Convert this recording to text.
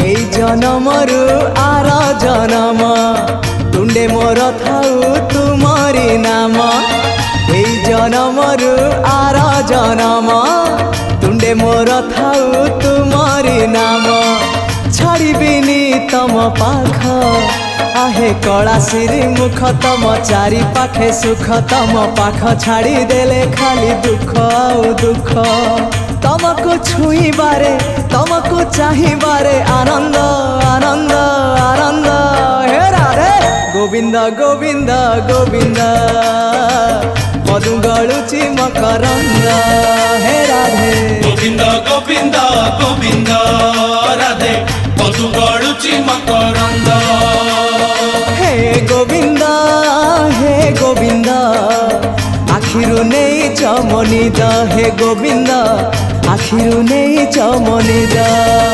এই জনমরু আর জনম তুণ্ডে মোর থাউ তুমরি নাম। এই জনমরু আর জনম তুণ্ডে মোর থাউ তুমরি নাম। ছাড়িবিনি তম পাখ आहे कला सिरी मुख तम चारि पाखे सुख तम पाख छाड़ी देले खाली दुख आउ दुख। तमको छुई बारे तमको चाही बारे आनंद आनंद आनंद। हे राधे गोविंद गोविंद गोविंद मधु गलुची मकरंद। हे राधे गोविंद गोविंद गोविंद राधे मधु गलुची मकरंद। हे गोविंद आखिरु नहीं चमनिद। हे गोविंद आखिरु नहीं चमनिद।